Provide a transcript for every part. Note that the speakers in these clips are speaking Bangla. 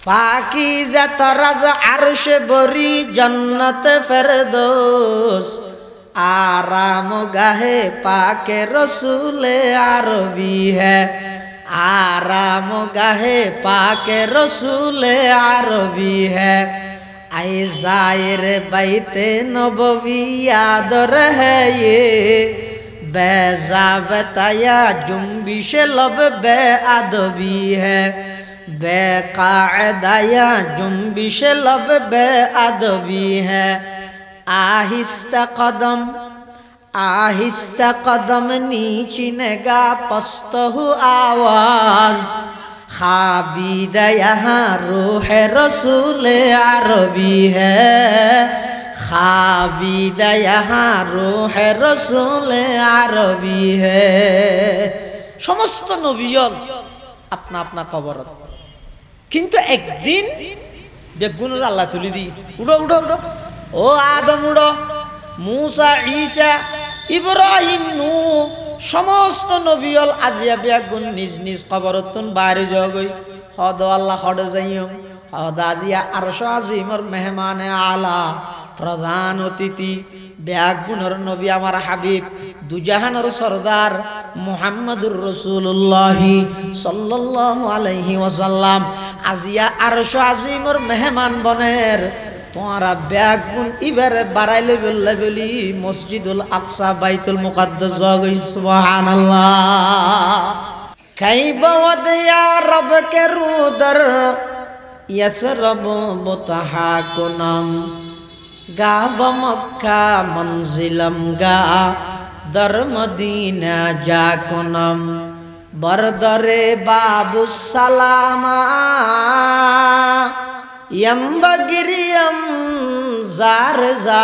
পাকিজা তরাজ আরশ বরি জন্নত ফেরদৌস आराम गाहे पाके रसूले अरबी है आराम गाहे पाके रसूले अरबी है आए जाहिर बैते नबवी याद रहे ये बेजा बताया जुम्बिश लब बे अदबी है बेकायदाया जुम्बिश लब बे अदबी है आहिस्ता कदम नीची नगा पस्तहु आवाज खाबीदा यहाँ रूह रसूल अरबी है खाबीदा यहाँ रूह रसूल अरबी है समस्त नबियन अपना अपना कबर किन्तु एक दिन बेगुन अल्लाह तुली दी उड़ो उड़ो उड़ो ओ आदम उड़ो मूसा ईसा इब्राहिम नू समस्त नबियल आजिया बेगुन निज निज कबरतुन बाहर जगई हद अल्लाह हद जाइयो हद आजिया अरश आजीमर मेहमान आला प्रधान अतिथि बेगुनर नबी आमार हबीब दुजाहानर सरदार मुहम्मदुर रसूलुल्लाह सल्लल्लाहु अलैहि वसल्लम आजिया अरश आजीमर मेहमान बनेर तुम्हारा बेगुन इबारे बाराइले बोलले बोली मस्जिदुल अक्सा बाइतुल मुकद्दस जगई सुबहानल्लाह कैबा वदया रब के रुदर यसरब मुतहाकुनम गाब मक्का मंजिलम गा दर मदीना जाकुनम बरदरे बाबु सलामा यम्बगिरियम जार जार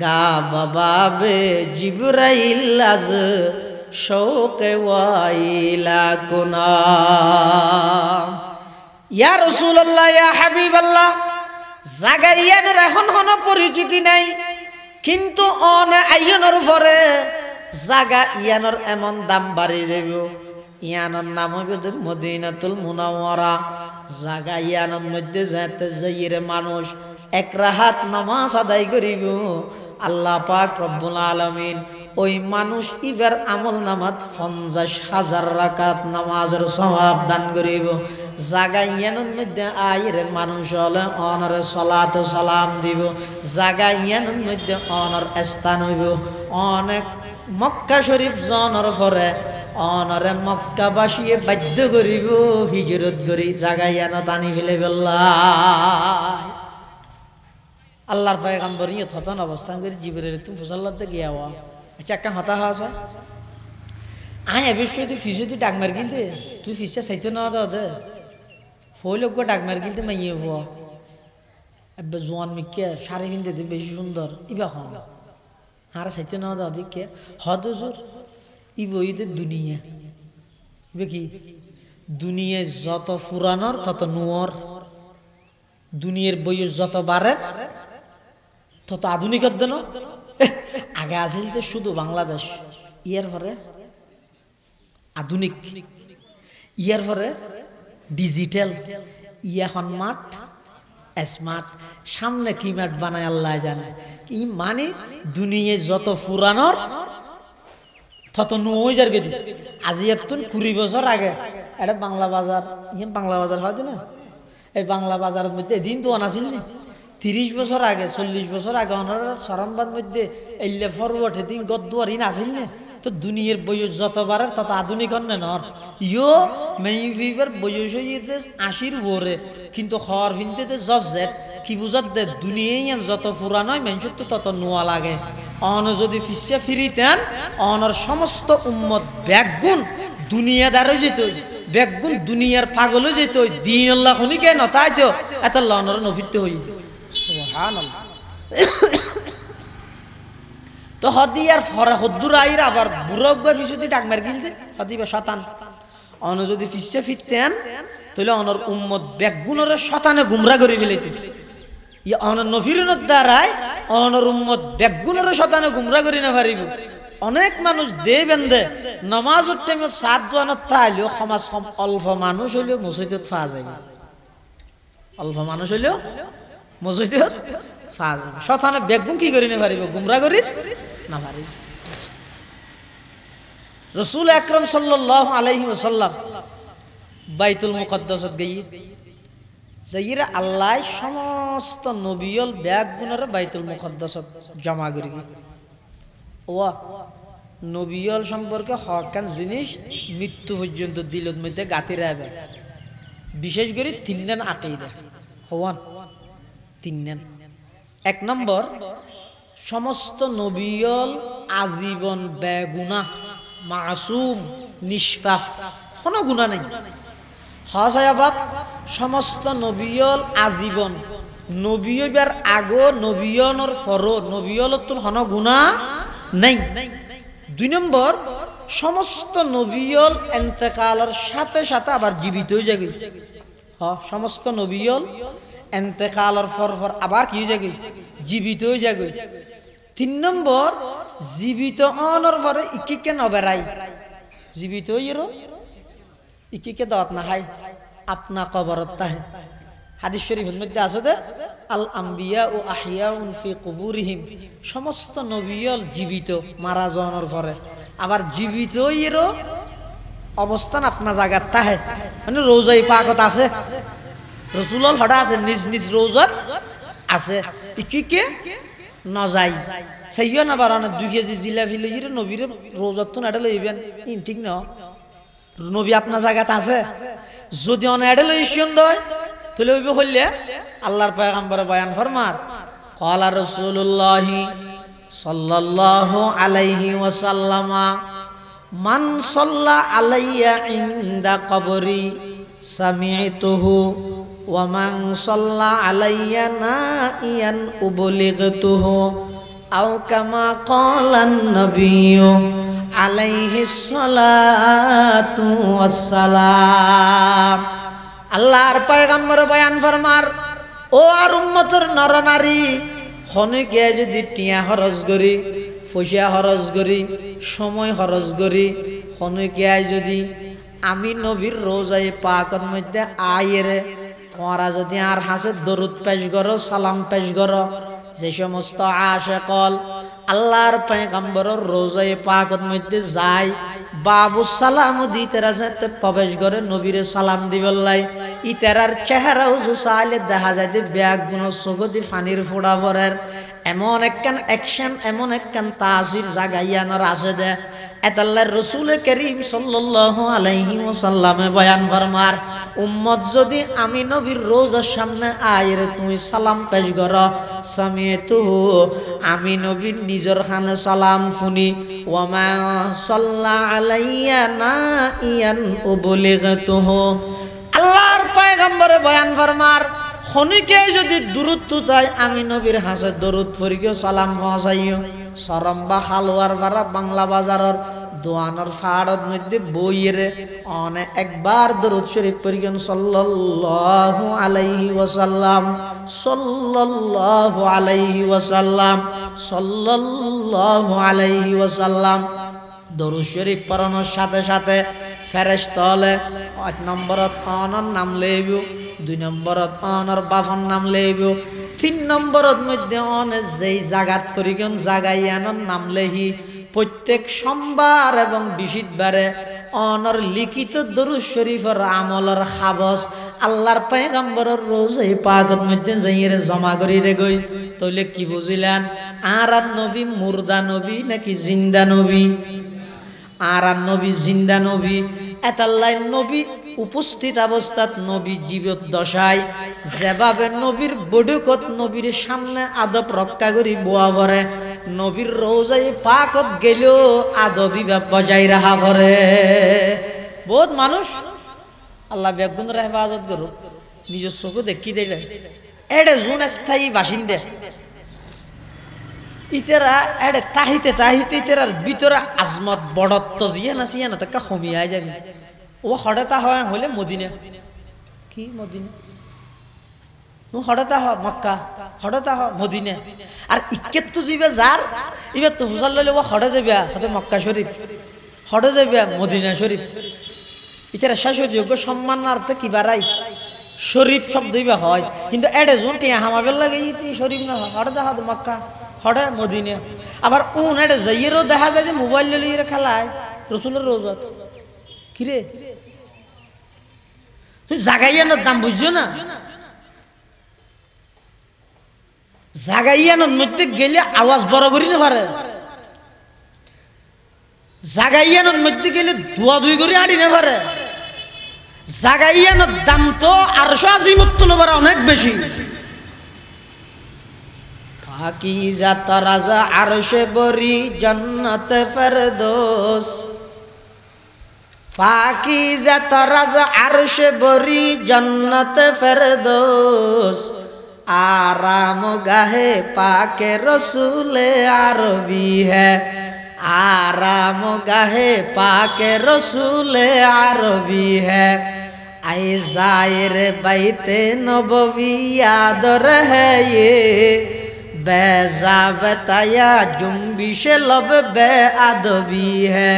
गा बाबे जिब्राइल अज शौक वाइला कुना या रसूलुल्लाह या हबीबल्लाह জাগাইয়ান এখন কোনো পরিচিতি নাই কিন্তু অন আইয়নের পরে জাগা ইয়ানোর এমন দাম বাড়ি যাইব ইয়ানোর নাম হইবে মদিনাতুল মুনাওয়ারা জাগা ইয়ানোর মধ্যে যাতে যাইরে মানুষ এক রাহাত নামাজ আদায় করিব আল্লাহ পাক রব্বুল আলামিন ওই মানুষ ইবার আমল নামাত 50,000 রাকাত নামাজের সওয়াব দান করিব জাগা ইয়ানোর মধ্যে আইরে মানুষ হলে অনর সালাত সালাম দিব জাগা ইয়ানোর মধ্যে অনর স্থান হইব অনেক মক্কা শরীফ জনর পরে অনরে মক্কাবাসীয়ে বাধ্য করিব হিজরত করি জাগা ইয়ানত আনি ফেলে বল্লাহ আল্লাহর পয়গম্বর ইয়ে থতন অবস্থান করে জিবরিল তুমি ফজলতে গিয়াওয়া আচ্ছা একটা হতা হাসা আয় অবশ্যই তুই ফিজিওতে ডাক মার গিলতে তুই ফিসটা চাইতে না দাদা ফইলক ডাক মার গিলতে মাইয়ে হওয়া আব্বা জোয়ান মিকে শাড়ি কিনতে বেশি সুন্দর ইবা হন আর চাইতে না দাদা কে হদজুর ইবইতে দুনিয়া ইবে কি দুনিয়া যত পুরানোর তত নুয়ার দুনিয়ার বয়স যত বাড়ে তত আধুনিকত দেন আগে আছিল তো শুধু বাংলাদেশ ইয়ার পরে আধুনিক ইয়ার পরে ডিজিটাল ইয়াখন মাঠ স্মার্ট সামনে কি মাঠ বানায় আল্লাহ জানে কি মানে দুনিয়া যত পুরানোর তত নয় যার গেদি আজি এতন 20 বছর আগে এটা বাংলা বাজার ইয়ে বাংলা বাজার হয় না এই বাংলা বাজারের মধ্যে দিন তো আনাছিল না 30 বছর আগে 40 বছর আগে ওনার সরমবাদ মধ্যে এলে ফরওয়ার্ড দিন গদ্দুয়ারি না আছিল না তো দুনিয়ার বয়স যত বাড়ে তত আধুনিক হন না ইয়ো মেইভিবার বয়স হইতে 80 উপরে কিন্তু খর ভিনতে জজেট কি বুঝাত দে দুনিয়ায় যত পুরান হয় মানুষ তো তত নোয়া লাগে অন যদি ফিসে ফিরিতেন অনর সমস্ত উম্মত বেগুন দুনিয়াদার হয়ে যেত বেগুন দুনিয়ার পাগল হয়ে যেত দিন আল্লাহ খনিকে নতাই তো এত লনর নফিতে হই সুবহানাল্লাহ তো হদিয়ার ফরা হদ্দুর আইর আবার বুড়গা ফিসুতি ডাক মার গিলতে হদিবা শতান অন যদি ফিসে ফিরতেন তাহলে অনর উম্মত বেগুনরে শতানে গুমরা করে ফেলাইতো ই অনর নফিরুনের দ্বারাই অনর উম্মত বেগুনরে শতানে গুমরা করে না পারিব অনেক মানুষ দে বেন্দে নামাজ টাইমে সাত দোয়ানত তাইলেও সমাজ অল্প মানুষ হইলেও মসজিদত ফা যাবে, অল্প মানুষ হইলেও মসজিদত ফা যাবে। শতানে বেগুন কি করি না পারিব, গুমরা করি না পারিব। রাসূল আকরাম সাল্লাল্লাহু আলাইহি ওয়াসাল্লাম বাইতুল মুকদ্দাসত গিয়ে যাইরা আল্লাহ সমস্ত নবিয়ল ব্যাগুনরে বাইতুল মুকদ্দাসত জমা করি। ওয়া নবিয়ল সম্পর্কে হকান জিনিস মৃত্যু পর্যন্ত দিলত মধ্যে গাতি রাখবে, বিশেষ করে তিনজন আকীদা হওয়ান তিনজন। এক নম্বর, সমস্ত নবিয়ল আজীবন বেগুনাহ, মাসুম, নিষ্পাপ, কোনো গুনাহ নেই। হসায়াবাব সমস্ত নবিয়ল আজীবন, নবিয়বার আগো নবিয়নর ফরো নবিয়লত হন গুনাহ নাই। দুই নম্বর, সমস্ত নবিয়ল এন্তেকালের সাথে সাথে আবার জীবিত হয়ে যাবে। সমস্ত নবিয়ল এন্তেকালের ফর আবার কি হয়ে যাবে, জীবিত হয়ে যাবে। তিন নম্বর, জীবিত অনর পরে ইকিকে নবেরাই, জীবিত হইরো ইকিকে দাওয়াত না খাই, আপনা কবরত তাহে। হাদিস শরীফের মধ্যে আছে যে আল আম্বিয়া ও আহিয়াউন ফি কুবুরিহিম, সমস্ত নবিয়ল জীবিত মারা যাওয়ার পরে আবার জীবিত হইরো অবস্থান আপনা জায়গার তাহে, মানে রোজাই পাকত আছে, রসুলল হঠাৎ আছে নিজ নিজ রোজাত আছে, ইকিকে নজাই সেইও না বারানো 2 কেজি জিলাপি লইরে নবীর রোজাত তো নাডা লইবেন, ঠিক না? নবী আপনার জায়গাতে আছে, যদি অনেডে লই সুন্দর তাহলে ওইবে হইলে আল্লাহর পয়গম্বরে বয়ান ফরমার ক্বালা রাসূলুল্লাহ সাল্লাল্লাহু আলাইহি ওয়াসাল্লামা মান সাল্লা আলাইয়া ইনদা কবরি সামি'তুহু ওয়া মান সাল্লা আলাইয়া নাইয়ান উবলিগতুহু আও কামা ক্বালান নবিয়্যু আলাইহিস সালাতু ওয়াসসালাম। আল্লাহর পয়গম্বর বয়ান ফরমার, ও আর উম্মতের নরনারী, খনিকে যদি টিয়া খরচ করি, পয়সা খরচ করি, সময় খরচ করি, খনিকে যদি আমি নবীর রোজায় পাকের মধ্যে আইরে তোমরা যদি আর হাসে দরুদ পেশ করো, সালাম পেশ করো, যে সমস্ত আশিকল আল্লাহর পয়গম্বরের রোজায় পাকের মধ্যে যায়, বাবু সালাম দিতেরা সাথে প্রবেশ করে নবীরে সালাম দিবল্লাই, ইতারার চেহারাও জুসাইলে দেখা যায় যে ব্যাগ গুণ চোখদি ফানির ফোড়া পড়ের, এমন একখান অ্যাকশন, এমন একখান তাসির জাগাইয়ানোর আছে দে। এতাল্লাহর রাসূল করিম সাল্লাল্লাহু আলাইহি ওয়াসাল্লামে বয়ান ফরমার, উম্মত যদি আমি নবীর রোজার সামনে আইরে তুমি সালাম পেশ করো, সামি'তুহু আমি নবীর নিজের খানে সালাম শুনি, ওয়া মা সাল্লা আলাইয়া নাইয়ান উবলিগতুহু আল্লাহর পয়গম্বরে বয়ান ফরমার, খনিকে যদি দূরত্ব তাই আমি নবীর হাসে দরুদ পড়িও সালাম পৌঁছাইও, সরম্বা হালুয়ার ভাড়া বাংলা বাজারের দোয়ানোর ফাড়ত মধ্যে বইরে অনে একবার দরুদ শরীফ পড়িও সাল্লাল্লাহু আলাইহি ওয়াসাল্লাম, সাল্লাল্লাহু আলাইহি ওয়াসাল্লাম, সাল্লাল্লাহু আলাইহি ওয়াসাল্লাম। দরুদ শরীফ পড়ানোর সাথে সাথে ফেরেশতা হলে 1 নম্বরত অনর নাম লইব, 2 নম্বরত অনর বাফন নাম লইব, 3 নম্বরত মধ্যে অনে যেই জাগাত করিগন জাগাইয়ানোর নাম লেহি প্রত্যেক সোমবার এবং বৃহস্পতিবারে অনর লিখিত দরুদ শরীফের আমলের খাবস আল্লাহর পয়গম্বরের রোজায় পাকের মধ্যে যাইরে জমা করি দেগই। তাহলে কি বুঝিলেন, আর নবী মুর্দা নবী নাকি জিন্দা নবী? আর নবী জিন্দা নবী। এতাল্লাই নবী উপস্থিত অবস্থাত নবী জীবত দশায় যেভাবে নবীর বডুকত নবীর সামনে আদব রক্ষা করি বোয়া ভরে, নবীর রোজায় পাকত গেলেও আদবি বজায় রাখা ভরে। বহুত মানুষ আল্লাহ বেগুনের হেফাজত করো, নিজের চোখে দেখি দিলে এটা জুন স্থায়ী বাসিন্দা, ইতেরা এডে তাহিতে তাহিতে ইতেরার ভিতরে আজমত বড়ত্ব জিয়া না তাকে কমিয়া যাবে। ও হঠাৎ হয় হলে মদিনা, কি মদিনা হঠাৎ হ মক্কা হঠাৎ হ মদিনা আর ইকেত তো যাবে যার এবার তো হুজার লইলে ও হঠাৎ যাবে হতে মক্কা শরীফ হঠাৎ যাবে মদিনা শরীফ ইতারা শাশ্বতযোগ্য সম্মানার্থে কি বাড়াই শরীফ শব্দ হয় কিন্তু এডে জোন টিয়া হামাবেল লাগে শরীফ না হঠাৎ হ মক্কা হঠাৎ মদিনা আবার উন এডে যাইয়েরও দেখা যায় যে মোবাইল লিয়ে খেলায় রসুলের রোজা কিরে তুমি জাগাইয়ানোর দাম বুঝছো না জাগাইয়ানোর মধ্যে গেলে আওয়াজ বড় করি না পারে জাগাইয়ানোর মধ্যে গেলে ধোয়া ধুই করে আড়ি না পারে জাগাইয়ানোর দাম তো আরশে আজিমত তুলবার অনেক বেশি পাকিজাত রাজা আরশে বরি জান্নাতে ফেরদৌস পাকিজাত রাজা আরশে বরি জান্নাতে ফেরদৌস आराम गाहे पाके रसूले अरबी है आराम गाहे पाके रसूले अरबी है आए जायर बैते नबवी याद रहे ये बेजा बताया जुम्बिश लब बेअदबी है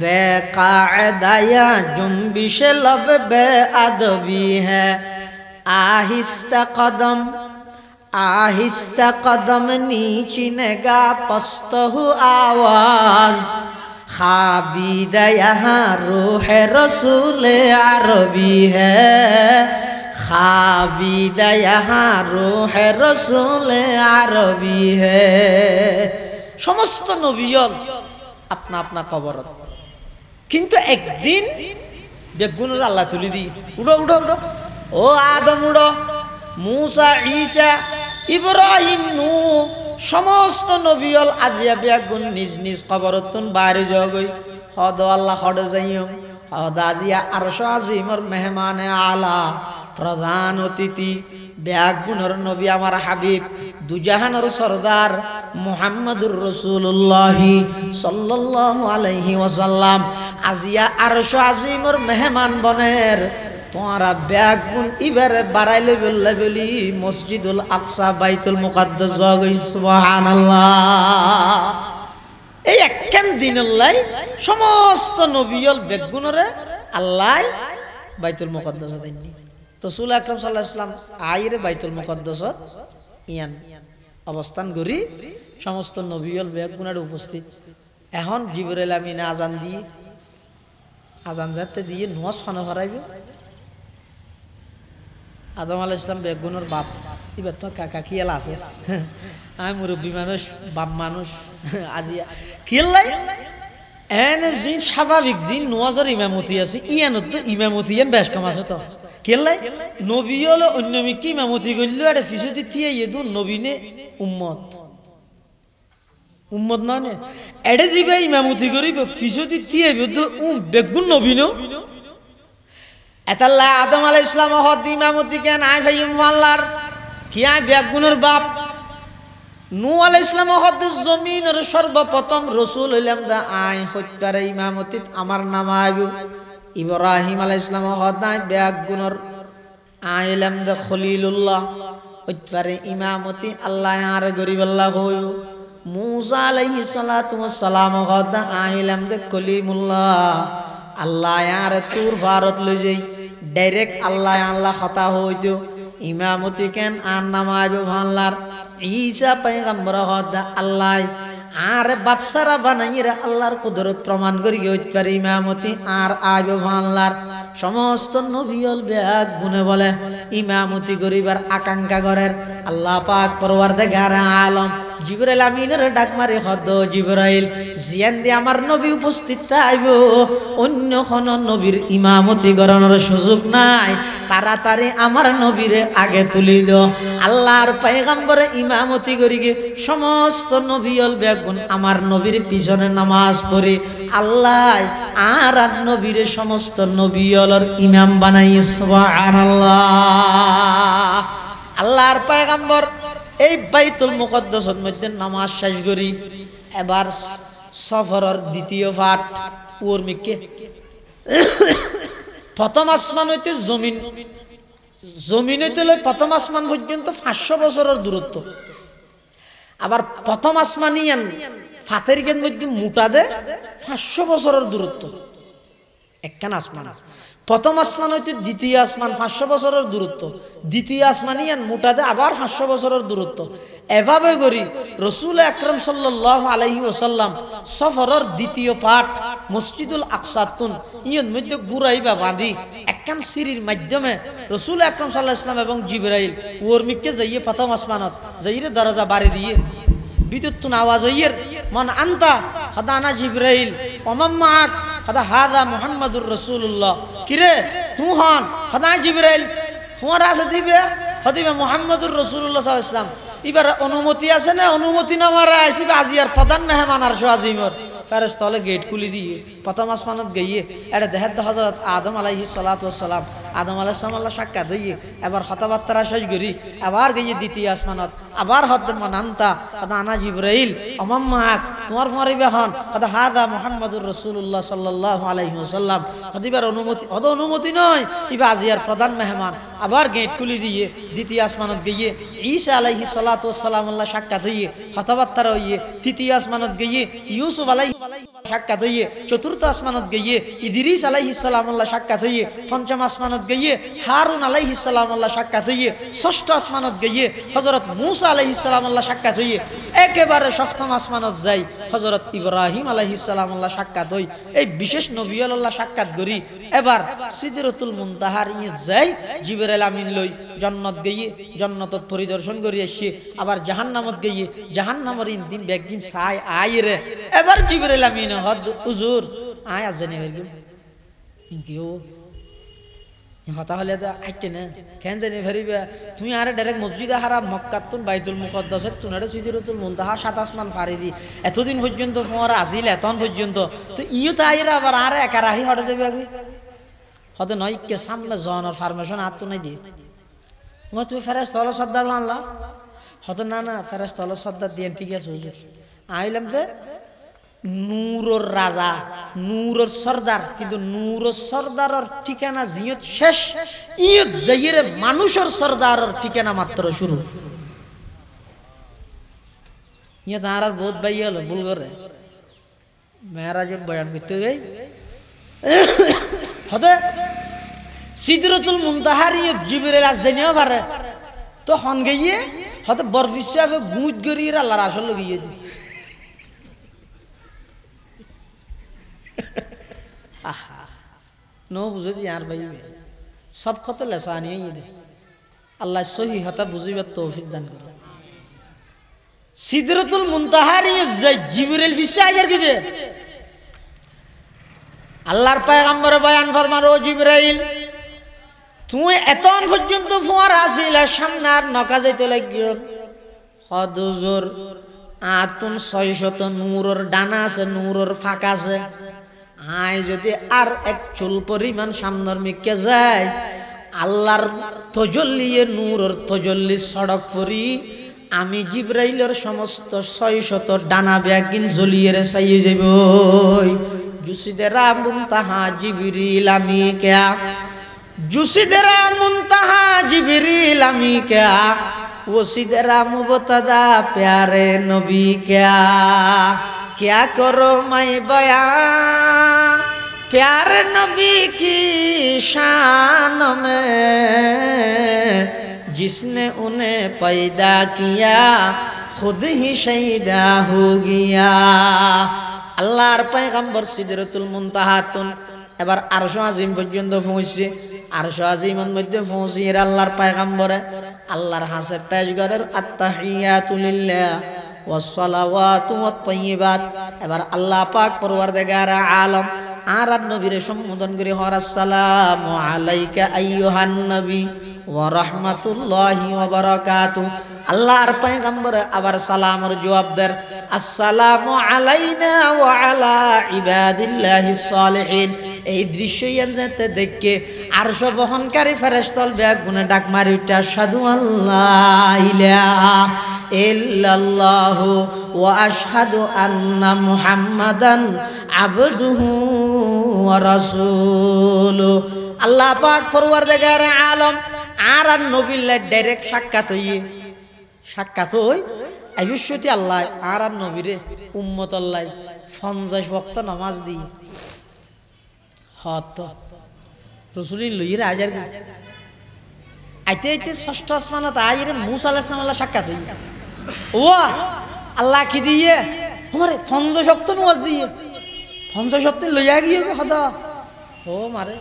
बेकायदाया जुम्बिश लब बेअदबी है आहिस्ता कदम नीचिनेगा पस्त हु आवाज खाबीदा यहाँ रूह रसूल अरबी है खाबीदा यहाँ रूह रसूल अरबी है समस्त नबियन अपना अपना कबर किंतु एक दिन बेगुनर अल्लाह तुली दी उड़ो उड़ो उड़ो ओ आदम उड़ो मूसा ईसा इब्राहिम नू समस्त नबियल आजिया बेगुन निज निज कबरतुन बाहर जगई हद अल्लाह हद जाइयो हद आजिया अरश आजिमर मेहमान आला प्रधान अतिथि बेगुनर नबी आमार हबीब दुजाहानर सरदार मुहम्मदुर रसूलुल्लाह सल्लल्लाहु अलैहि वसल्लम आजिया अरश आजिमर मेहमान बनेर तुम्हारा बेगुन इबारे बाराइले बोलले बोली मस्जिदुल আকসা বাইতুল মুকাদ্দাস জগই সুবহানাল্লাহ এই একখান দিনলাই সমস্ত নবিয়ল বেগুনরে আল্লাহ বাইতুল মুকাদ্দাস দেননি রাসূল আকরাম সাল্লাল্লাহু আলাইহি ওয়াসাল্লাম আইরে বাইতুল মুকাদ্দাস ইয়ান অবস্থান করি সমস্ত নবিয়ল বেগুনের উপস্থিত এখন জিবরাইল আমিন আজান দিয়ে আজান যাতে দিয়ে নামাজ খানা করাইবে आदम आलाइहिस्सलाम बेगुनर बाप इबार तो काका कियाल आछे आमी मुरब्बी मानुष बाप मानुष आजिया कियाल्লাই एने जिन स्वाभाविक जिन नवाजर इमामती আছে ইয়ানত তো ইমামতি এন বেশ কম আছে তো কিয়াল্লাই নবী হলো অন্যমি কি ইমামতি কইলো এটা ফিসুতি দিয়ে ইদু নবীনে উম্মত উম্মত না নে এডে জিবে ইমামতি করিব ফিসুতি দিয়ে তো বেগুন নবীনো এতাল্লাহ আদম আলাইহিস সালাম হদ ইমামতি কেন আই ভাই আল্লাহর কি আই বেগুনের বাপ নূহ আলাইহিস সালাম হদ জমিনের সর্বপ্রথম রাসূল হইলাম দা আই হত্যারে ইমামতি আমার নাম আইব ইব্রাহিম আলাইহিস সালাম হদ আই বেগুনের আইলাম দা খলিলুল্লাহ হত্যারে ইমামতি আল্লাহ আর গরিব আল্লাহ হইব मूसा अलैहिस्सलाम हद आइलाम दे कलीमुल्लाह अल्लाह यार तूर भारत ले जाई डायरेक्ट अल्लाह खता होइतो इमामती केन आन नामाइबो भानलार ईसा पैगम्बर हद अल्लाह आर बापसारा बानाइरा अल्लाहर कुदरत प्रमाण करि गइतपार इमामती आर आइबो भानलार समस्त नबियल बेग गुने बोले इमामती करिबार आकांक्षा करेर अल्लाह पाक परवरदिगार आलम जिब्राइल आमीनेर डाक मारे हद जिब्राइल जियान दे आमार नबी उपस्थित थाइबो अन्य कोनो नबीर इमामती कराনোর সুযোগ নাই ताड़ाताड़ी आमार नबीरे आगे तुली दो आल्लाहर पैगम्बर इमामती करिगे समस्त नबियल बेगुन आमार नबीर पिछने नामाज पढ़े आल्लाह आर नबीरे समस्त नबियलर इमाम बानाई सुबहानाल्लाह आल्लाहर पैगम्बर এই বাইতুল মুকদ্দাসের মধ্যে নামাজ শেষ করি এবার সফরের দ্বিতীয় পাঠ ওর মিকে প্রথম আসমান হইতে জমিন জমিন হইতে প্রথম আসমান পর্যন্ত 500 বছরের দূরত্ব। আবার প্রথম আসমানিয়ান ফাতের গের মধ্যে মোটা দে 500 বছরের দূরত্ব একখান আসমান। প্রথম আসমান হইতে দ্বিতীয় আসমান 500 বছরের দূরত্ব, দ্বিতীয় আসমানিয়ান মোটা দে আবার 500 বছরের দূরত্ব। এভাবে করি রসুল আকরাম সাল্লাল্লাহু আলাইহি ওয়াসাল্লাম সফরের দ্বিতীয় পাঠ মসজিদুল আকসাতুন ইয়ের মধ্যে ঘুরাইবা বাঁধি একখান সিঁড়ির মাধ্যমে রসুল আকরাম সাল্লাল্লাহু আলাইহি ওয়াসাল্লাম এবং জিবরাইল ওর মিকে যাইয়ে প্রথম আসমানত যাইয়ে দরজা বাড়ি দিয়ে বিদ্যুৎ আওয়াজ হইয়ের মান আনতা হাদানা জিবরাইল ওমাম্মাক হাদা হাদা মুহাম্মাদুর রাসূলুল্লাহ। কিরে তুই হন হাদা জিবরাইল তোমার আছে দিবে হদিবে মুহাম্মাদুর রাসূলুল্লাহ সাল্লাল্লাহু আলাইহি ওয়াসাল্লাম। এবার অনুমতি আছে না? অনুমতি না মারা আসিবে আজিয়ার প্রধান মেহমান আর আজিমর ফেরেশতা হলে গেট খুলি দিয়ে প্রথম আসমানত গিয়ে এটা দেহের হযরত আদম আলাইহিস সালাতু ওয়াস সালাম আদম আলাইহিস সালাম আল্লাহ সাক্ষাৎ হইয়ে এবার কথাবার্তা শেষ করি আবার গিয়ে দ্বিতীয় আসমানত আবার হদ মানান্তা আদা আনা জিবরাইল ওমাম্মাক তোমার মারিবে হন আদা হাদা মুহাম্মাদুর রাসূলুল্লাহ সাল্লাল্লাহু আলাইহি ওয়াসাল্লাম। হদিবার অনুমতি হদ অনুমতি নয় ইবা আজিয়ার প্রধান মেহমান আবার গেট খুলি দিয়ে দ্বিতীয় আসমানত গিয়ে ঈসা আলাইহিস সালাতু ওয়াস সালাম আল্লাহ সাক্ষাৎ হইয়ে কথাবার্তা হইয়ে তৃতীয় আসমানত গিয়ে ইউসুফ আলাইহিস সাক্ষাৎ হইয়ে চতুর্থ আসমানত গিয়ে ইদ্রিস আলাইহিস সালাম আল্লাহ সাক্ষাৎ হইয়ে পঞ্চম আসমানত গিয়ে হারুন আলাইহিস সালাম আল্লাহ সাক্ষাৎ হইয়ে ষষ্ঠ আসমানত গিয়ে হযরত মূসা আলাইহিস সালাম আল্লাহ সাক্ষাৎ হইয়ে একেবারে সপ্তম আসমানত যাই হযরত ইব্রাহিম আলাইহিস সালাম আল্লাহ সাক্ষাৎ হই এই বিশেষ নবী আল্লাহ সাক্ষাৎ করি। এবার সিদরাতুল মুনতাহার ইয়ে যাই জিবরাইল আমিন লই জান্নাত গিয়ে জান্নাতত পরিদর্শন করি আসি আবার জাহান্নামত গিয়ে জাহান্নামের ইনদিন বেগিন সাই আইরে এবার জিবরাইল আমিন হদ হুজুর আয় আজনে বেগিন কিও হতা হলে আইতে না কেন জানি ফেরিবে তুই আরে ডাইরেক্ট মসজিদে হারাম মক্কাতুন বাইতুল মুকদ্দাসে তুনারে সিদরাতুল মুনতাহা সাত আসমান পারি দি এতদিন পর্যন্ত ফোরা আসিল এতন পর্যন্ত তো ইও তাইরা আবার আরে একা রাহি হটে যাবে আগে হতে নয় কে সামনে জনের ফার্মেশন আর তো নাই দিয়ে তুমি ফেরেশতা হলো সর্দার আনলা হতে না না ফেরেশতা হলো সর্দার দিয়ে ঠিক আছে হুজুর আইলাম যে নূরর রাজা নূরর সর্দার কিন্তু নূরর সর্দারর ঠিকানা জিয়ত শেষ ইয়ত যাইরে মানুষের সর্দারর ঠিকানা মাত্র শুরু। ইয়ে তার আর বহুত ভাই হলো ভুল করে মেরাজের বয়ান করতে যাই হতে সিদরাতুল মুনতাহার ইয়ত জিবরাইল আসেনিও পারে তো হন গিয়ে হতে বরফিসাবে গুঁজ গরিয়ে আল্লাহর আসল লগিয়ে দি আহা নো বুঝে দি আর ভাই সব কথা লেসা আনিয়ে দে আল্লাহ সহি হতা বুঝিবার তৌফিক দান করে। সিদরাতুল মুনতাহার জিবরাইল ফিসা আজার কি দে আল্লাহর পয়গম্বর বয়ান ফরমান ও জিবরাইল তুই এতন পর্যন্ত ফোয়ার আসিল সামনে আর নকা যাইতে লাগিও হদুজুর আতুন 600 নূরের ডানা আছে নূরের ফাঁকা আছে আয় যদি আর এক চুল পরিমাণ সামনের মিকে যায় আল্লাহর তজল্লিয়ে নূরের তজল্লি সড়ক পরি আমি জিবরাইলের সমস্ত 600 ডানা ব্যাগিন জ্বলিয়ে রে চাইয়ে যাব জুসিদেরা মুনতাহা জিবরিল আমি কেয়া জুসিদেরা মুনতাহা জিবরিল আমি কেয়া ওসিদেরা মুবতাদা প্যারে নবী क्या करो मैं बयां प्यारे नबी की शान में जिसने उन्हें पैदा किया खुद ही शहीदा हो गया। আল্লাহর পয়গম্বর সিদরাতুল মুনতাহাতুন এবার আরশ আজিম পর্যন্ত পৌঁছে আরশ আজিমের মধ্যে পৌঁছে আল্লাহর পয়গম্বরে আল্লাহর হাসে পেশ করেন আত্তাহিয়াতু লিল্লাহ ওয়াসসালাওয়াতু ওয়াত-তাইয়্যিবাত। এবার আল্লাহ পাক পরওয়ারদিগার আলম আর নবীরে সম্বোধন করে হর আসসালামু আলাইকা আইয়ুহান নবী ওয়া রাহমাতুল্লাহি ওয়া বারাকাতুহু। আল্লাহর পয়গম্বর আবার সালামের জবাব দেন আসসালামু আলাইনা ওয়া আলা ইবাদিল্লাহিস সালিহিন। এই দৃশ্য যেতে দেখে আরশ বহনকারী ফেরেশতাল ব্যাগ গুনে ডাক মারি উঠে আশহাদু আল্লাহ ইলাহা ইল্লাল্লাহু ওয়া আশহাদু আন্না মুহাম্মাদান আবদুহু ওয়া রাসূলুহু। আল্লাহ পাক পরওয়ারদিগার আলম আর নবীল্লাই ডাইরেক্ট সাক্ষাৎ হই আইবশ্যতি আল্লাহ আর নবীরে উম্মত আল্লাহ 50 ওয়াক্ত নামাজ দি হত রসুলিন লইরে আজার আইতে আইতে ষষ্ঠ আসমানত আইরে মুসা আলাইহিস সালাম সাক্ষাৎ হই ও আল্লাহ কি দিয়ে আমারে 50 ওয়াক্ত নামাজ দিয়ে 50 ওয়াক্ত লইয়া গিয়ে হদা ও মারে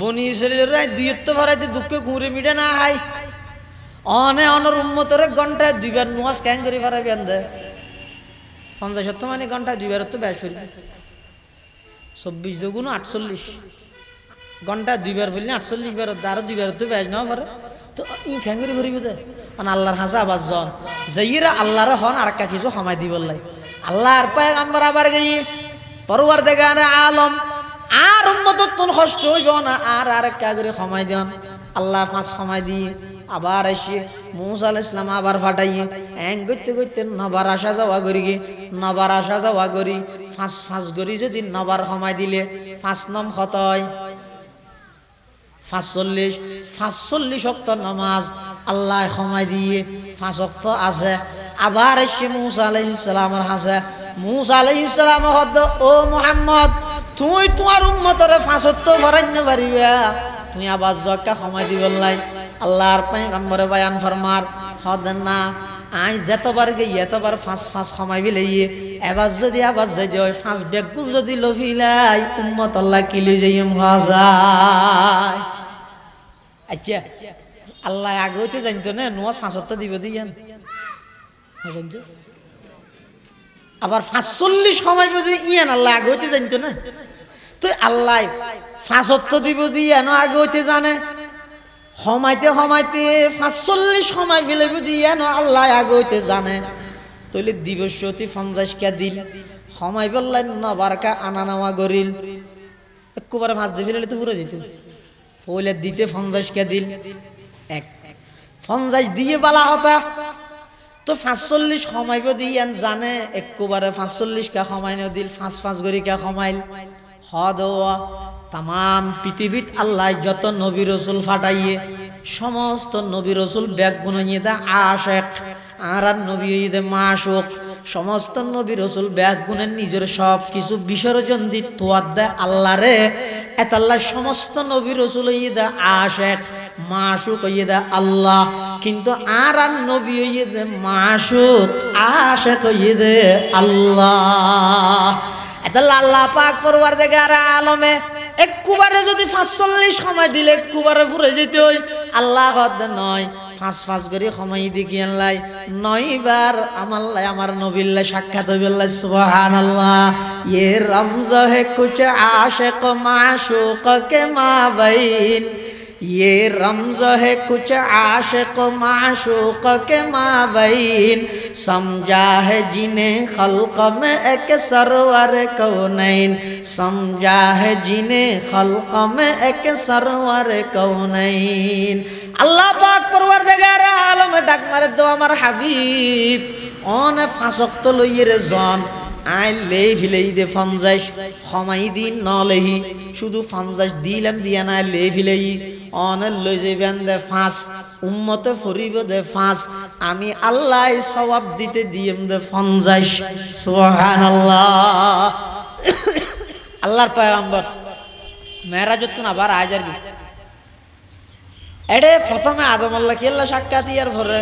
বনি ইসরাইলরা দুইত্ব ভরাইতে দুঃখে ঘুরে মিটে না হাই অনর উম্মতরে ঘন্টায় 2 বার নামাজ কেন করি পারাবি আন্দে 50 ওয়াক্ত মানে ঘন্টায় 2 বার তো ব্যাস করি 24 দুগুণ 48 ঘন্টা 2 বার বললি 48 বার আর 2 বার তো ব্যাস না পারে তো ই কেন করি করিব দে মানে আল্লাহর হাসা আবাজ জন যাইরা আল্লাহর হন আর কা কিছু সময় দিবল্লাই আল্লাহর পয়গম্বর আবার গই পরওয়ারদিগার আলম আর উম্মতত তুন কষ্ট হইব না আর কা করে সময় দেন আল্লাহ 5 সময় দিয়ে আবার এসে মুসা আলাইহিস সালাম আবার ফাটাই এং গইতে গইতে নবার আসা যাওয়া করি ফাঁস করি যদি নবার সময় দিলে 5 নম কত হয় 45 ওয়াক্ত নামাজ আল্লাহ সময় দিয়ে 5 ওয়াক্ত আছে আবার এসে মুসা আলাইহিস সালামের হাসে মুসা আলাইহিস সালাম হদ ও মুহাম্মদ তুই তোমার উম্মতরে 5 ওয়াক্ত ফরাইন পারিবা তুই আবার জক্কা সময় দিবল্লাই আল্লাহর পয়গম্বরে বয়ান ফরমার হদ না আই যতবার গই এতবার 5 সময় বিলাই এবার যদি আবার যাই হয় 5 বেগুন যদি লফিলাই উম্মত আল্লাহ কি লই যাইম হাজার আচ্ছা আল্লাহ আগে হইতে জানতো না নামাজ 5 ওয়াক্ত দিব দিয়েন জানতো আবার 45 সময় যদি ইয়ান আল্লাহ আগে হইতে জানতো না তো আল্লাহ 5 ওয়াক্ত দিব দিয়েন আগে হইতে জানে সময়তে 45 সময় ফেলে দিয়েন আল্লাহ আগে হইতে জানে তইলে দিবসতি 50 কা দিল সময় বললেন নবারকা আনা নেওয়া গরিল একবারে 5 দিয়ে ফেলে তো পুরো যেত পয়লা দিতে 50 কা দিল 50 দিয়ে বালা হতা তো 45 সময় দিয়েন জানে একবারে 45 কা সময় ন দিল 5 গরি কা সময়ল হদওয়া তাম পৃথিবীত আল্লাহ যত নবী রাসূল ফাটাইয়ে সমস্ত নবী রাসূল ব্যাগ গুনিয়ে দা আশিক আর নবী ঈদে মাশুক সমস্ত নবী রাসূল ব্যাগ গুনে নিজের সব কিছু বিসর্জন দি তোয়াদ দে আল্লাহ রে এত আল্লাহ সমস্ত নবী রাসূল ঈদে আশিক মাশুক ঈদে আল্লাহ কিন্তু আর নবী ঈদে মাশুক আশিক ঈদে আল্লাহ এত আল্লাহ পাক পরওয়ারদিগার আলমে একবারে যদি 45 সময় দিলে একবারে পুরো যেতে হই আল্লাহ হদ নয় 5 করে সময় দিকে আল্লাহ 9 বার আমার নবীল্লাহ সাক্ষাৎ হইল্লাহ সুবহানাল্লাহ ये रमज़ है कुछ आशिक माशूक के माबैन ये रमज़ है कुछ आशिक माशूक के माबैन समझा है जिन्हें खल्क में एक सरवर कौनैन समझा है जिन्हें खल्क में एक सरवर कौनैन अल्लाह पाक परवरदिगार आलम डाक मारे दो আমার হাবিব অন 5 ওয়াক্ত লইরে জন আই লেই ভিলেই দে 50 সময় দিন নলেহি শুধু 50 দিলাম দিয়া না লেই ভিলেই অন লই যাবেন দে 5 উম্মতে ফরিব দে 5 আমি আল্লাহ সওয়াব দিতে দিম দে 50 সুবহানাল্লাহ আল্লাহর পয়গম্বর মেরাজত না আবার আজার এডে প্রথমে আদম আল্লাহ কি আল্লাহ সাক্ষাৎ ইয়ার পরে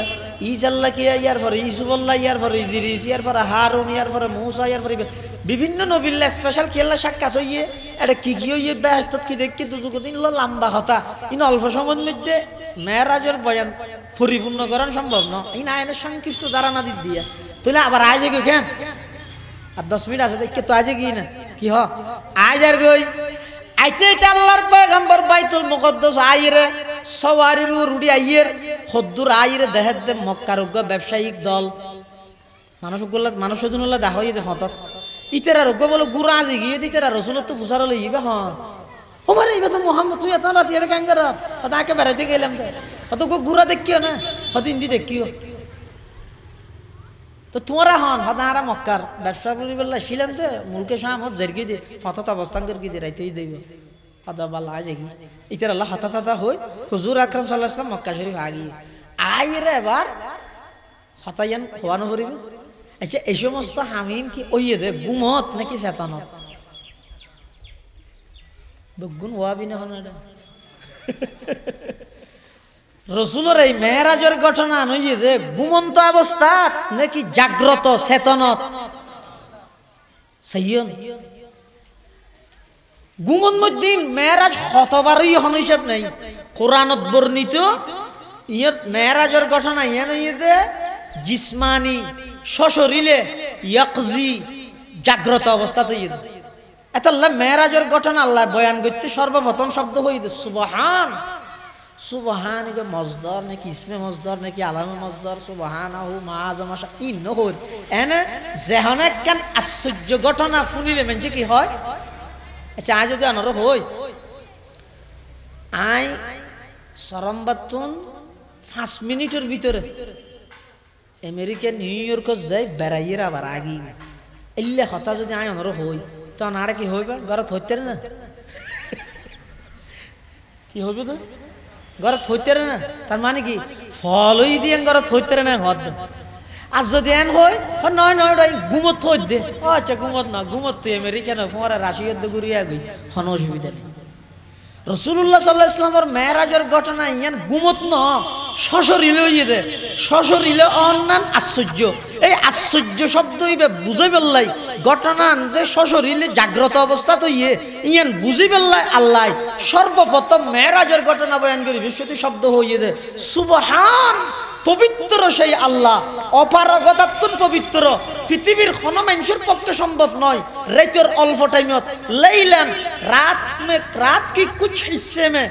ঈসা আল্লাহ কি ইয়ার পরে ইউসুফ আল্লাহ ইয়ার পরে ইদ্রিস ইয়ার পরে হারুন ইয়ার পরে মূসা ইয়ার পরে বিভিন্ন নবীল্লাহ স্পেশাল কি আল্লাহ সাক্ষাৎ হইয়ে এটা কি হইয়ে বেহেশত কি দেখি দুজুক দিন লম্বা কথা ইন অল্প সময়ের মধ্যে মেরাজের বয়ান পরিপূর্ণ করা সম্ভব না ইন আইনের সংক্ষিপ্ত ধারণা দিক দিয়া তাহলে আবার আজ কি কেন আর 10 মিনিট আছে দেখে তো আজ কি না কি হ আজ আর গই আইতে আল্লাহর পয়গম্বর বাইতুল মুকদ্দাস আইরে সওয়ারির রুডি আইয়ের হদ্দুর আইরে দেহের দে মক্কার ব্যবসায়িক দল মানুষগুলা দেখা হইয়ে দে হঠাৎ ইতেরা রোগ্য বলো গুড়া আজি গিয়ে ইতেরা রসুলত তো ফুসার হলে ইবে হন ওমারে ইবে তো মোহাম্মদ তুই এত রাত এটা কেন করা তাকে বেড়াইতে গেলাম তো গুড়া দেখিও না হত হিন্দি দেখিও তো তোমরা হন হতারা মক্কার ব্যবসা করি বললা ছিলেন তো মুলকে শাহ আমার জেরকি দিয়ে হঠাৎ অবস্থান করে দিয়ে রাইতেই দেব পাদা বালা আজে কি ইতার আল্লাহ হতা হই হুজুর আকরাম সাল্লাল্লাহু আলাইহি ওয়াসাল্লাম মক্কা শরীফ আগি আইরে এবার হতায়ান খোয়ানো করিব আচ্ছা এই সমস্ত হামিম কি ওইয়ে দে গুমত নাকি শয়তানত বগুন ওয়াবি না হনাডা রাসূলের এই মেরাজের ঘটনা নইয়ে দে ঘুমন্ত অবস্থাত নাকি জাগ্রত চেতনত সহিয়ন ঘুমন মধ্যে মেরাজ হতবারই হন হিসাব নাই কোরআনত বর্ণিত ইয়ার মেরাজের ঘটনা ইয়া নইয়ে দে জিসমানি সশরীরে ইয়াকজি জাগ্রত অবস্থা তো ইয়ে এত আল্লাহ মেরাজের ঘটনা আল্লাহ বয়ান করতে সর্বপ্রথম শব্দ হইতে সুবহান সুবহান ইবে মজদার নাকি ইসমে মজদার নাকি আলামে মজদার সুবহানাহু মাআযামা ইন্ন হই এনে যেহনে কেন আশ্চর্য ঘটনা শুনিলে মানে কি হয় আচ্ছা আজ যদি আনর হই আই সরমবাতুন 5 মিনিটের ভিতরে আমেরিকা নিউ ইয়র্ক যাই বেড়াইয়ের আবার আগি এলে হতা যদি আই অনর হই তখন আর কি হইবা ঘরত হইতে না কি হইবে তো ঘরত হইতে না তার মানে কি ফলই দিয়ে ঘরত হইতে না হদ আর যদি এন হই নয় নয় ঘুমত হই দে ও আচ্ছা ঘুমত না ঘুমত তুই আমেরিকা না ফোঁরা রাশিয়ার দে ঘুরিয়া গই কোনো অসুবিধা নেই রাসূলুল্লাহ সাল্লাল্লাহু আলাইহি ওয়াসাল্লামের মেরাজের ঘটনা ইয়ান ঘুমত ন সশরীরে হইয়ে দে সশরীরে অন্যান আশ্চর্য এই আশ্চর্য শব্দ হইবে বুঝাই পেলাই ঘটনা যে সশরীরে জাগ্রত অবস্থা তো ইয়ান বুঝি পেলাই আল্লাহ সর্বপ্রথম মেরাজের ঘটনা বয়ান করি বিশ্বতি শব্দ হইয়ে দে সুবহান পবিত্র সেই আল্লাহ অপারগতাত্মন পবিত্র পৃথিবীর কোন মানুষের পক্ষে সম্ভব নয় রাতের অল্প টাইমত লাইলান রাত কি কুছ হিস্সে মে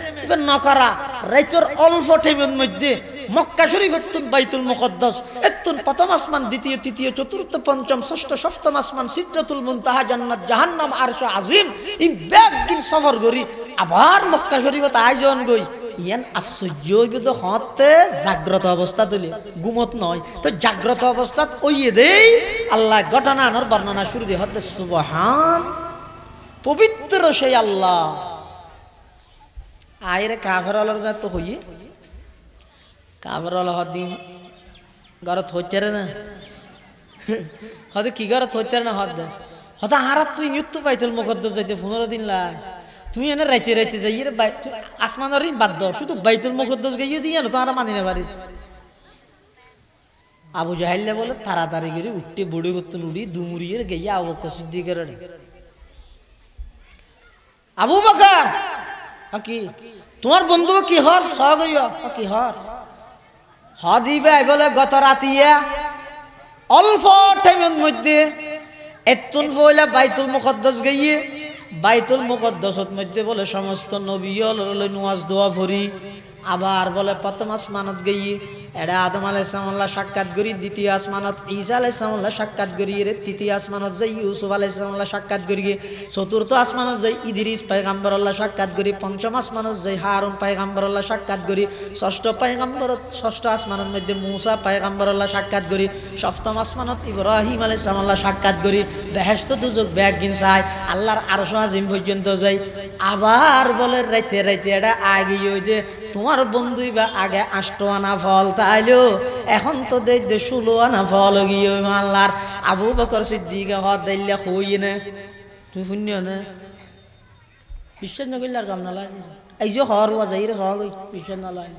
নকরা রাতের অল্প টাইমের মধ্যে মক্কা শরীফ এতুন বাইতুল মুকদ্দাস এতুন প্রথম আসমান দ্বিতীয় তৃতীয় চতুর্থ পঞ্চম ষষ্ঠ সপ্তম আসমান সিদরাতুল মুনতাহা জান্নাত জাহান্নাম আরশ আজিম ইন ব্যাগিন সফর করি আবার মক্কা শরীফত আয়োজন গই ইয়ান আশ্চর্য হইবে তো হতে জাগ্রত অবস্থা তুলি ঘুমত নয় তো জাগ্রত অবস্থা ওইয়ে দেই আল্লাহ ঘটনা আনার বর্ণনা শুরু দিয়ে হতে সুবহান পবিত্র সেই আল্লাহ আইরে কাফের আলোর যাত হইয়ে কাফের আলো হদিন ঘরত হইতে না হতে কি ঘরত হইতে না হদ হতে হারাত তুই মৃত্যু পাইতুল মুকদ্দাস যাইতে 15 দিন লাই তুই এনে রাইতে রাইতে যাই আসমানের বাধ্য শুধু বাইতুল মুকদ্দাস গিয়ে দিয়ে না তোমরা মানি না পারি আবু জাহেল্লা বলে তাড়াতাড়ি করে উঠতে বুড়ি করতে উড়ি দুমুড়িয়ে গিয়ে আবু বকর সিদ্দিকের আবু বকর কি তোমার বন্ধু কি হর সহ গইয়া কি হর হদিবে বলে গত রাতিয়া অল্প টাইমের মধ্যে এতুন ফয়লা বাইতুল মুকদ্দাস গিয়ে বাইতুল মুকদ্দাসত মধ্যে বলে সমস্ত নবী হল নামাজ দোয়া পড়ি আবার বলে প্রথম আসমানত গিয়ে এডা আদম আলাইহিস সালাম সাক্ষাৎ করি দ্বিতীয় আসমানত ঈসা আলাইহিস সালাম সাক্ষাৎ করি রে তৃতীয় আসমানত যাই ইউসুফ আলাইহিস সালাম সাক্ষাৎ করি চতুর্থ আসমানত যাই ইদ্রিস পয়গম্বর আল্লাহ সাক্ষাৎ করি পঞ্চম আসমানত যাই হারুন পয়গম্বর আল্লাহ সাক্ষাৎ করি ষষ্ঠ পয়গম্বর ষষ্ঠ আসমানত মধ্যে মূসা পয়গম্বর আল্লাহ সাক্ষাৎ করি সপ্তম আসমানত ইব্রাহিম আলাইহিস সালাম সাক্ষাৎ করি বেহেশত দুজক ব্যাগ গিন চাই আল্লাহর আরশ আজিম পর্যন্ত যাই আবার বলে রাইতে রাইতে এডা আগে ওই যে তোমার বন্ধুই বা আগে 8 আনা ফল তাইলো এখন তো দেখ 16 আনা ফল গিয়ে আল্লাহর আবু বকর সিদ্দিক হদ দিল্লা কই না তুই শুনি না বিশ্বাস না করলে আর কাম না লাগে এই যে হর ওয়া যাই রে সহ গই বিশ্বাস না লাগে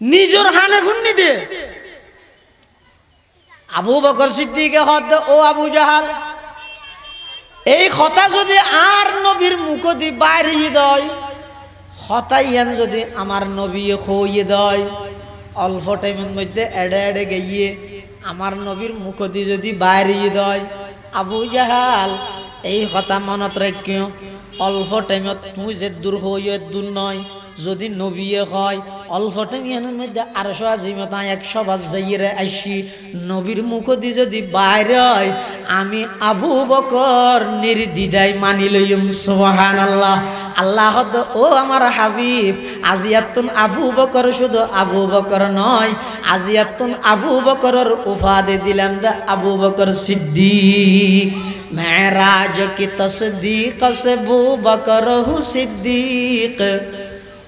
নিজের হানে শুনি দে আবু বকর সিদ্দিক হদ ও আবু জাহাল এই কথা যদি আর নবীর মুখ দি বাইরে দেয় হতাইয়ান যদি আমার নবী হইয়ে দেয় অল্প টাইমের মধ্যে এড়ে এড়ে গিয়ে আমার নবীর মুখ দিয়ে যদি বাইরে দেয় আবু জাহাল এই কথা মনত রাখিও অল্প টাইমত তুই যে দূর হইয়ে দূর নয় যদি নবীয়ে হয় অল্প টাইমের মধ্যে 800 আজিমত 100 বার যাইরে আইসি নবীর মুখ দিয়ে যদি বাইরে হয় আমি আবু বকর নির্দ্বিধায় মানি লইম সুবহানাল্লাহ আল্লাহ ও আমার হাবিব আজিয়াতুন আবু বকর শুধু আবু বকর নয় আজিয়াতুন আবু বকরের উপাধি দিলাম দা আবু বকর সিদ্দিক मेराज की तस्दीक से अबू बकर हूँ सिद्दीक,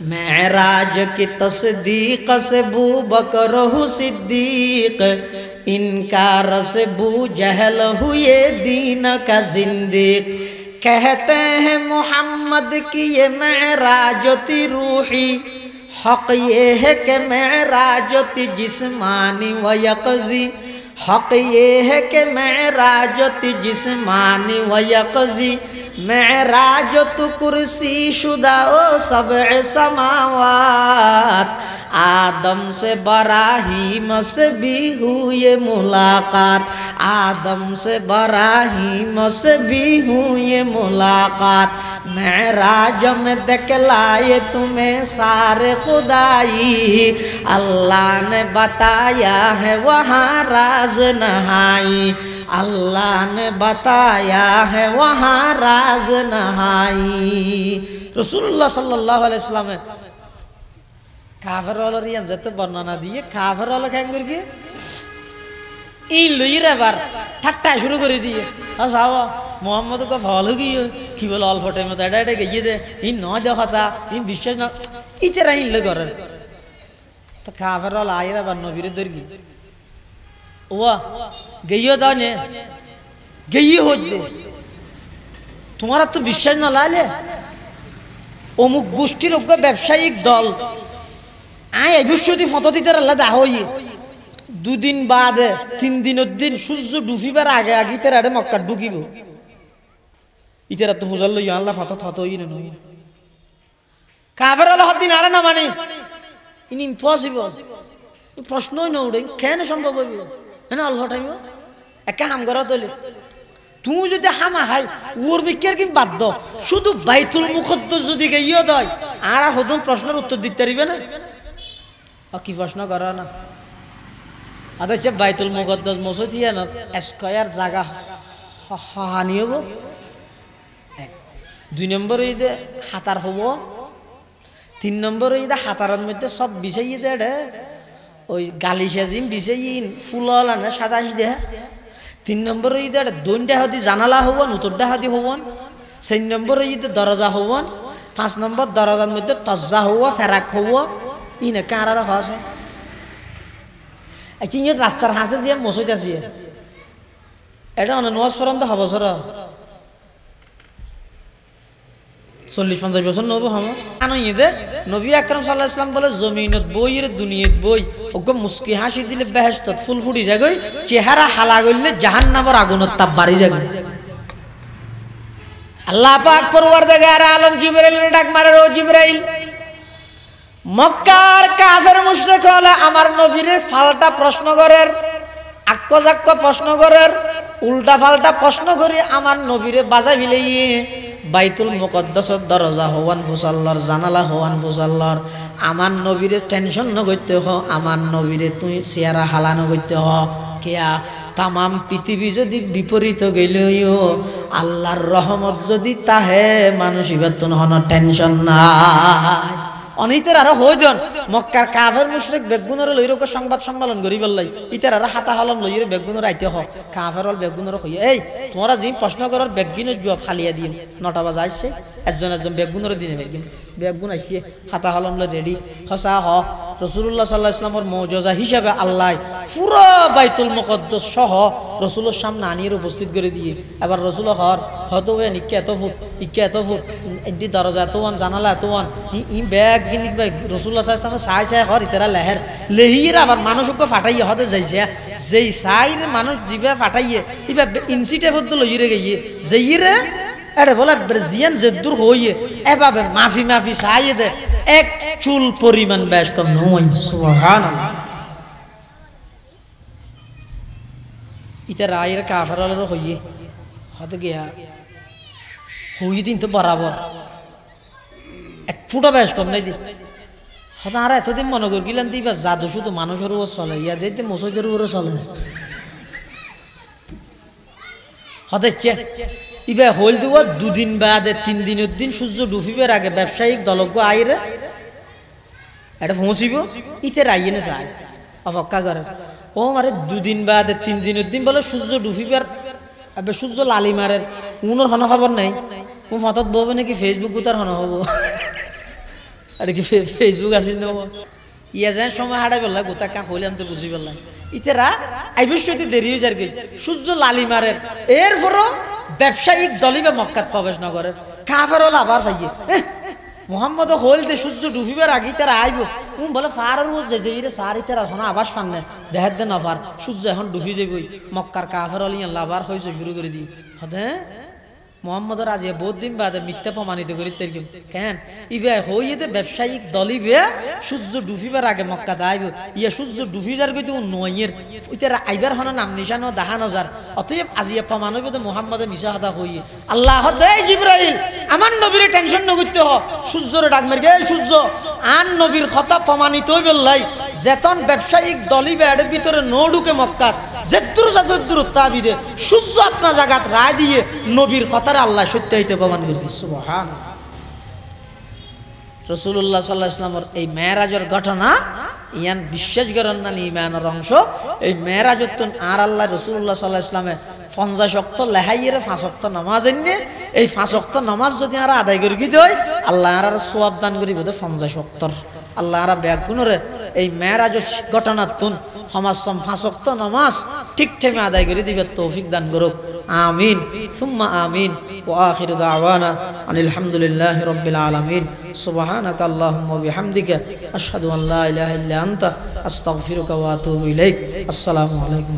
मेराज की तस्दीक से अबू बकर हूँ सिद्दीक, इनकार से अबू जहल हुए दीन का जिंदीक। कहते हैं मोहम्मद की ये मेराजती रूही, हक ये है कि मेराजती जिस्मानी व यक़ज़ी, हक ये है कि मेराजती जिस्मानी व यक़ज़ी, मेराजत कुर्सी शुदा ओ सबअ समावात, आदम से बराहीम से भी हुई मुलाकात, आदम से बराहीम से भी हुई मुलाकात। मेराज में दिखलाए तुम्हें सारे खुदाई, अल्लाह ने बताया है वहाँ राज नहाई, अल्लाह ने बताया है वहाँ राज नहाई। रसूलुल्लाह सल्लल्लाहु अलैहि वसल्लम काफिर वालों रियान जते बर्णना दिए, काफिर वालों क्या करेंगे? इन लुईरे बार ठट्टा शुरू कर दिए। सावा मोहम्मद को फॉलो किए कि बोल ऑल फोटे में तो डायरेक्ट गई थे इन नौ देखा था इन विश्वास ना इतना इन लोग कर तो काफिर वाला आये रा बन्नो बिरे दर की वो गई हो तो ने गई हो दे तुम्हारा तो विश्वास ना लाले ओमुक गोष्ठी लोग का व्यवसायिक दल आये विश्वती फोटो दी तेरा लदा हो ये दो दिन बाद तीन दिन सूर्य डूबी बार आगे आगे तेरा अरे मक्का डूबी वो इतेरा तो हुजल लो यहाँ ला फतो थतो ही नहीं काफिर वाला हद दिन आ रहा ना माने इन इम्पॉसिबल इन प्रश्नों ही ना उड़े क्या न संभव है ना अल्लाह टाइम वो एक हम करो तो ले तू जो दे हम हाय और भी क्या कि बात दो शुद्ध बाइतुल मुक़द्दस जो दी गई हो तो आरा खुदम प्रश्नों उत्तर दिते रिबे ना और की प्रश्न करा ना अगर जब बाइतुल मुक़द्दस मौजूद है ना स्क्वायर जगह हानियो वो दुई नम्बर इधर हाथार हो तीन नम्बर इधर हाथारन में तो सब विषय इधर है और गाली शेजिम विषय इन फुलाला ना शादाशी दे तीन नम्बर इधर दोनों हाथी जानला हुआ नुतुर्डा हाथी हुआ सेन नम्बर इधर दरजा हुआ पांच नम्बर दरजा में तो तज्जा हुआ फेराक हुआ इन्हें क्या रहा है अच्छा ये रास्ता हाथ से मौजूद है ऐसा उन्हें नवाज फरंदा हबसरा 40-50 বছর নবো हम আনো ইদে নবী আকরাম সাল্লাল্লাহু আলাইহি ওয়াসাল্লাম বলে জমিনত বই এর দুনিয়াত বই ওকে মুস্কি হাসি দিলে বেহেশতত ফুল ফুটি যাগই চেহারা হালা গইলে জাহান্নামের আগুনের তাপ বাড়ি যাবে আল্লাহ পাক পরওয়ারদিগার আলম জিবরাইলের ডাক মারে ও জিবরাইল মক্কার কাফের মুশরিক হলে আমার নবীরে ফালটা প্রশ্ন করের আক্কজাক্ক প্রশ্ন করের উল্টা ফালটা প্রশ্ন করে আমার নবীরে বাজা বিলেইয়ে বাইতুল মুকদ্দাসের দরজা হওয়ান ফুসাল্লার জানালা হওয়ান ফুসাল্লার আমার নবীরে টেনশন ন করতে হ আমার নবীরে তুই চেহারা হালানো করতে হ কিয়া তামাম পৃথিবী যদি বিপরীত গেলেও আল্লাহর রহমত যদি তাহে মানুষ ইবাতুন হন টেনশন নাই অনিতের আরো হইজন মক্কার কাফের মুশরিক বেগুনরে লইরক সংবাদ সম্মেলন করি বললাই ইতার আর হাতা হলম লইরে বেগুনর আইতে হ কাফের হল বেগুনর কই এই তোমরা জি প্রশ্ন করার বেগুনের জবাব ফালিয়া দিন 9টা বাজে আসছে একজন বেগুনর দিনে বেগুন বেগুন আসছে হাতা হলম লই রেডি হসা হ রাসূলুল্লাহ সাল্লাল্লাহু আলাইহি ওয়াসাল্লামের মুজিজা হিসাবে আল্লাহ পুরো বাইতুল মুকদ্দাস সহ রাসূলের সামনে আনিয়ে উপস্থিত করে দিয়ে এবার রাসূল হর হতো ওই নিকে এত ফুট ইকে এত ফুট ইদি দরজা এত ওয়ান জানালা এত ওয়ান ই ব্যাগ গিনি ভাই রাসূলুল্লাহ সাল্লাল্লাহু আলাইহি ওয়াসাল্লাম সাই হর ইতারা লেহের লেহিরা আবার মানুষকে ফাটাইয়ে হতে যাইছে যেই সাইর মানুষ জিবে ফাটাইয়ে ইবা ইনসিটে বদ লইরে গিয়ে যেইরে আরে বলা ব্রাজিয়ান জেদুর হইয়ে এভাবে মাফি মাফি সাইয়ে দে এক চুল পরিমাণ বেশ কম নয় সুবহানাল্লাহ ইতারা আইরা কাফারালর হইয়ে হতে গিয়া হইয়ে দিন তো বরাবর এক ফুটা বেশ কম নাই দি হতা আর এতদিন মনে করি গেলেন দিবা জাদু শুধু মানুষের উপর চলে ইয়া দিতে মসজিদের উপরে চলে হতেছে ইবা হইল দুয়া দুদিন বাদে 3 দিনের দিন সূর্য ডুবিবার আগে ব্যবসায়িক দলজ্ঞ আইরে এটা পৌঁছিব ইতে রাইয়ে না যায় অপেক্ষা করে ও মারে দুদিন বাদে 3 দিনের দিন বলে সূর্য ডুবিবার আবে সূর্য লালি মারের উনোর হন খবর নাই কোন ফতত বলবে নাকি ফেসবুক তার হন হব আর কি ফেসবুক আসিল নেব ইয়া যায় সময় হাঁটাই পেলা গোটা কা হইলে আমি বুঝি পেলাম ইতেরা আইবশ্যতি দেরি হয়ে যার কি সূর্য লালি মারের এরপরও ব্যবসায়িক দলিবে মক্কাত প্রবেশ নগরের কাফের হল আবার পাইয়ে মোহাম্মদ হইল দে সূর্য ডুবিবার আগে তারা আইব বলে ফার যে ইরে সারি তারা হন আবাস ফান্নে দেখার দে না ফার সূর্য এখন ডুবি যাবই মক্কার কাফের হল ইয়াল্লা আবার হয়েছে শুরু করে দিই হতে মোহাম্মদের আজ বহুত দিন বাদে মিথ্যা প্রমাণিত করি তেরকম কেন ইবে হইতে ব্যবসায়িক দলিবে সূর্য ডুবিবার আগে মক্কাতে আইব ইয়া সূর্য ডুবি যার কইতে নয়ের ওইতারা আইবার হন নাম নিশানো দেখানো যার অতএব আজিয়া প্রমাণ হইব যে মোহাম্মদে মিশা হাদা হইয়ে আল্লাহ দে জিব্রাইল আমার নবীর টেনশন নগিতে হ সূর্যর ডাক মার গে সূর্য আন নবীর কথা প্রমাণিত হইবে লাই যেতন ব্যবসায়িক দলিবে এর ভিতরে ন ঢুকে মক্কাত যেদ্দুর যতদূর তাবিদে সূর্য আপনা জায়গাত রায় দিয়ে নবীর কথার আল্লাহ সত্য হইতে প্রমাণ করবে সুবহানাল্লাহ রাসূলুল্লাহ সাল্লাল্লাহু আলাইহি ওয়াসাল্লামের এই মেরাজের ঘটনা ইয়ান বিশ্বাস করেন না ঈমানের অংশ এই মেরাজতুন আর আল্লাহ রাসূলুল্লাহ সাল্লাল্লাহু আলাইহি ওয়াসাল্লামের 50 ওয়াক্ত লেহাইয়ের 5 ওয়াক্ত নামাজ এনে এই 5 ওয়াক্ত নামাজ যদি আর আদায় করে কি দেয় আল্লাহ আর সওয়াব দান করিব 50 ওয়াক্তর আল্লাহ আর ব্যাগুনরে এই মেরাজের ঘটনাতুন সমাজসম 5 ওয়াক্ত নামাজ ঠিক টাইমে আদায় করে দিবে তৌফিক দান করুক আমিন সুম্মা আমিন ওয়া আখিরু দাওয়ানা আনিল হামদুলিল্লাহি রাব্বিল আলামিন সুবহানাকা আল্লাহুম্মা ওয়া বিহামদিকা আশহাদু আন লা ইলাহা ইল্লা আনতা আস্তাগফিরুকা ওয়া আতুবু ইলাইক আসসালামু আলাইকুম।